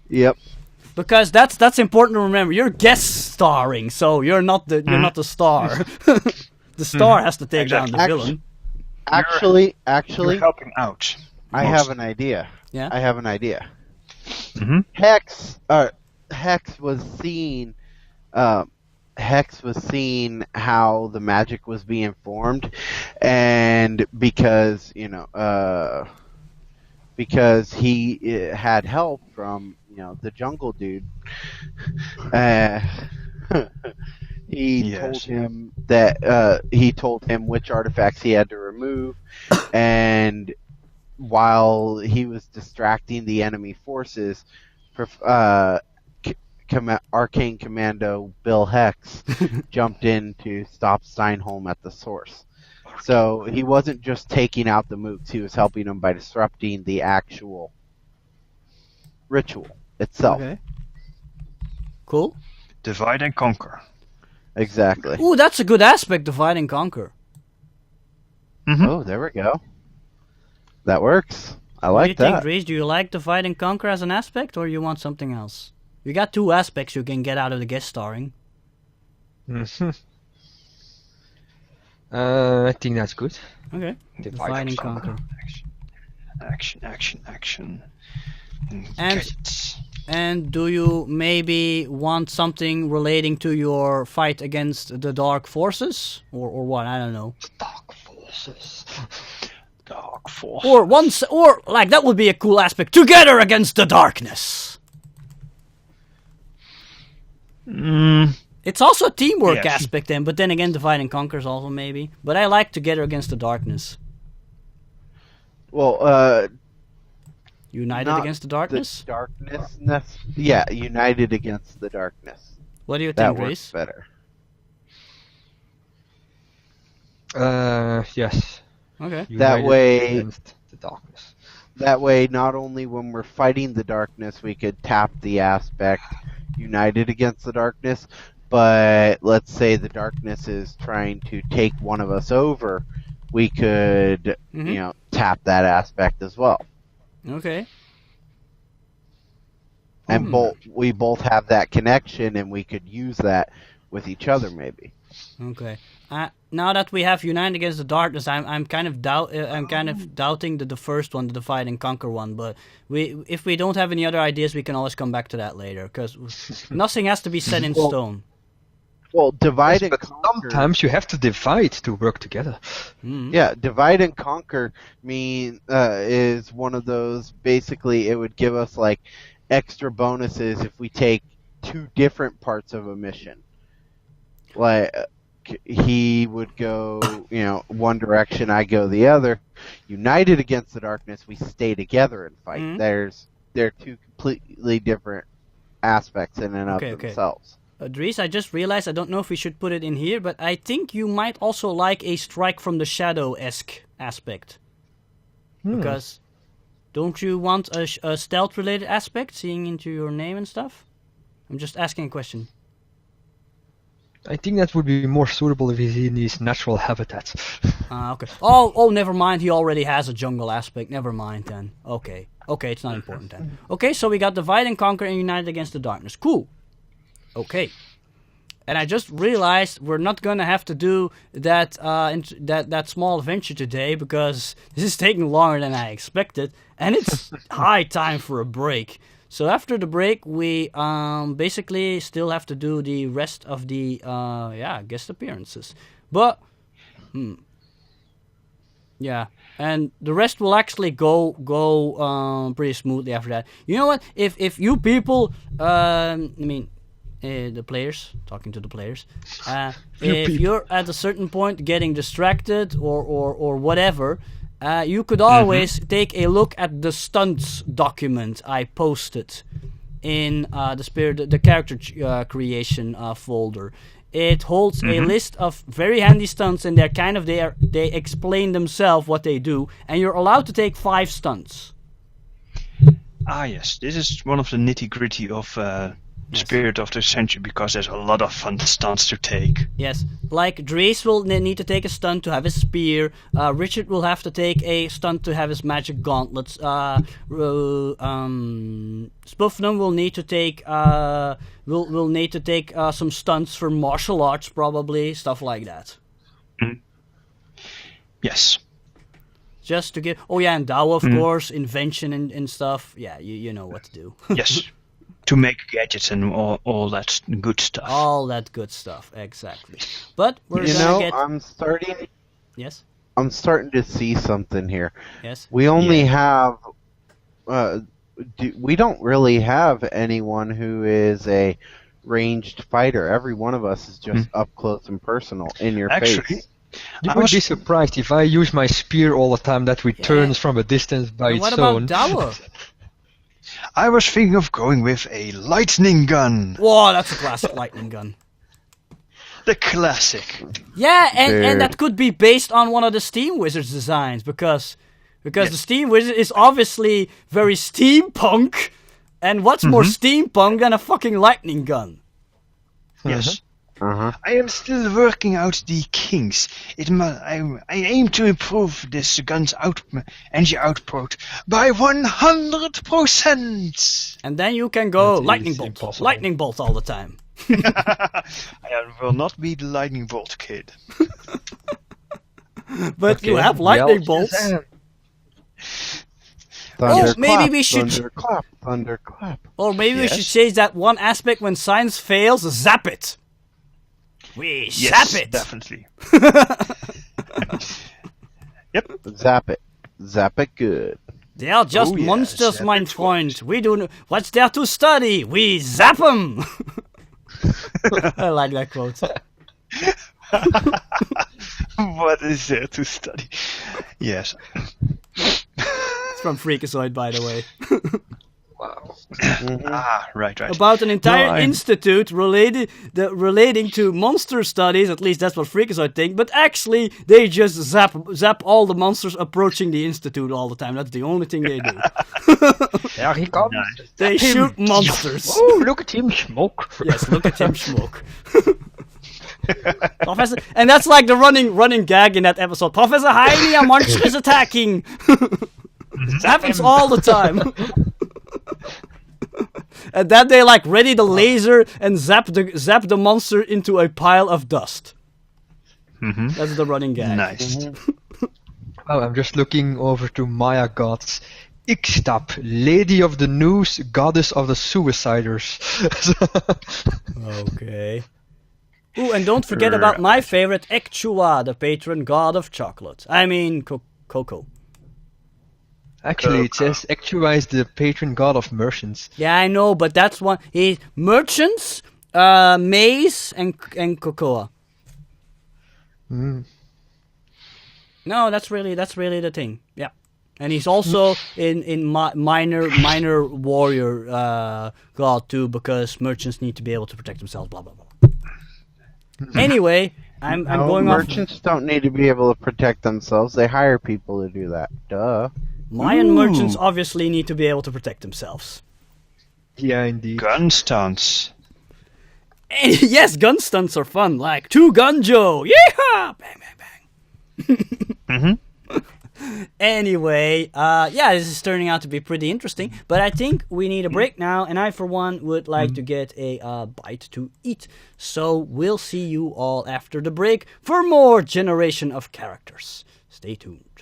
Yep. Because that's important to remember. You're guest starring, so you're not the star. The star has to take down the villain. Actually, you're helping out. I have an idea. Yeah. I have an idea. Mm-hmm. Hex was seeing how the magic was being formed, and because because he had help from the jungle dude, he told him which artifacts he had to remove, and while he was distracting the enemy forces, Arcane Commando Bill Hex jumped in to stop Steinholm at the source. So he wasn't just taking out the mooks, he was helping them by disrupting the actual ritual itself. Okay. Cool. Divide and conquer. Exactly. Ooh, that's a good aspect, divide and conquer. Mm-hmm. Oh, there we go. That works. I What do you like that. think, Dries? Do you like divide and conquer as an aspect, or you want something else? You got 2 aspects you can get out of the guest starring. Mm-hmm. I think that's good. Okay. Divide and conquer. Action. And do you maybe want something relating to your fight against the dark forces? Or what? I don't know. Dark forces. Or like that would be a cool aspect. Together against the darkness. It's also a teamwork aspect then, but then again divide and conquer is also maybe. But I like together against the darkness. Well, United against the darkness? The darkness. Yeah, united against the darkness. What do you think, That Grace? works better. Yes. Okay. That way, against the darkness. That way, not only when we're fighting the darkness, we could tap the aspect united against the darkness, but let's say the darkness is trying to take one of us over, we could, tap that aspect as well. Okay. And we both have that connection, and we could use that with each other, maybe. Okay. Now that we have Unite Against the Darkness, I'm kind of doubting the first one, the Divide and Conquer one. But if we don't have any other ideas, we can always come back to that later, because nothing has to be set in stone. Well, divide and conquer. Sometimes you have to divide to work together. Mm-hmm. Yeah, divide and conquer is one of those. Basically, it would give us like extra bonuses if we take 2 different parts of a mission. Like he would go, one direction, I go the other. United against the darkness, we stay together and fight. Mm-hmm. They're 2 completely different aspects in and of themselves. Dries, I just realized, I don't know if we should put it in here, but I think you might also like a Strike from the Shadow-esque aspect. Because don't you want a stealth-related aspect, seeing into your name and stuff? I'm just asking a question. I think that would be more suitable if he's in these natural habitats. Okay. Oh, never mind. He already has a jungle aspect. Never mind then. Okay, it's not important then. Okay, so we got Divide and Conquer and United Against the Darkness. Cool. Okay. And I just realized we're not gonna have to do that that small adventure today, because this is taking longer than I expected, and it's high time for a break. So after the break, we basically still have to do the rest of the guest appearances. But yeah, and the rest will actually go pretty smoothly after that. You know what? If you people, the players, talking to the players, if you're at a certain point getting distracted or whatever, you could always take a look at the stunts document I posted in the character creation folder. It holds a list of very handy stunts, and they explain themselves what they do, and you're allowed to take 5 stunts. Ah, yes, this is one of the nitty-gritty of spirit of the century because there's a lot of fun stunts to take. Yes, like Drace will need to take a stunt to have his spear. Richard will have to take a stunt to have his magic gauntlets. Spufnum will need to take will need to take some stunts for martial arts, probably stuff like that. Yes. Just to get. Oh yeah, and Dao of course, invention and stuff. Yeah, you know what to do. Yes. To make gadgets and all that good stuff. All that good stuff, exactly. But we're You gonna know, get. I'm Yes. starting to see something here. Yes. We only have, we don't really have anyone who is a ranged fighter. Every one of us is just up close and personal, in your Actually, face. You I would was- be surprised if I use my spear all the time that returns from a distance by And what its about own. Dawa? I was thinking of going with a lightning gun. Whoa, that's a classic lightning gun. The classic. Yeah, and Dude. that could be based on one of the Steam Wizards designs because the Steam Wizard is obviously very steampunk, and what's more steampunk than a fucking lightning gun? Yes. Uh-huh. I am still working out the kinks. I aim to improve this gun's energy output by 100%. And then you can go That lightning is bolt, impossible. lightning bolt all the time. I will not be the lightning bolt kid. But you Okay, have lightning well, bolts. Shazam. Thunderclap, maybe we should- Thunderclap, thunderclap. Or maybe we Yes. should change that one aspect when science fails, zap it. We Yes, zap it. definitely. Zap it. Zap it good. They are just Oh, yes, monsters, zap mein it Freund. We do. What's there to study? We zap them. I like that quote. What is there to study? Yes. It's from Freakazoid, by the way. Wow. Right. About an entire No, institute relating to monster studies. At least that's what Freakazoid think. But actually, they just zap all the monsters approaching the institute all the time. That's the only thing they do. There he comes. Nice. They shoot monsters. Oh, look at him smoke. Yes, look at him smoke. Professor, and that's like the running gag in that episode. Professor Heine, a monster is attacking. It happens all the time. And then they like ready the laser and zap the monster into a pile of dust. That's the running gag. Nice. Oh, I'm just looking over to Maya gods. Ixtap, Lady of the News, Goddess of the Suiciders. Okay. Ooh, and don't forget about my favorite, Ekchua, the patron god of chocolate. I mean, cocoa. Actually, it says Actua is the patron god of merchants. Yeah, I know, but that's one. Merchants, maize, and cocoa. Mm. No, that's really the thing. Yeah, and he's also in minor warrior god too, because merchants need to be able to protect themselves. Blah blah blah. Anyway, I'm going off. Merchants don't need to be able to protect themselves. They hire people to do that. Duh. Mayan merchants obviously need to be able to protect themselves. Yeah, indeed. Gun stunts. Yes, gun stunts are fun, like two Gunjo, yeehaw, bang bang bang. Anyway, yeah, this is turning out to be pretty interesting, but I think we need a break now, and I, for one, would like to get a bite to eat. So we'll see you all after the break for more Generation of Characters. Stay tuned.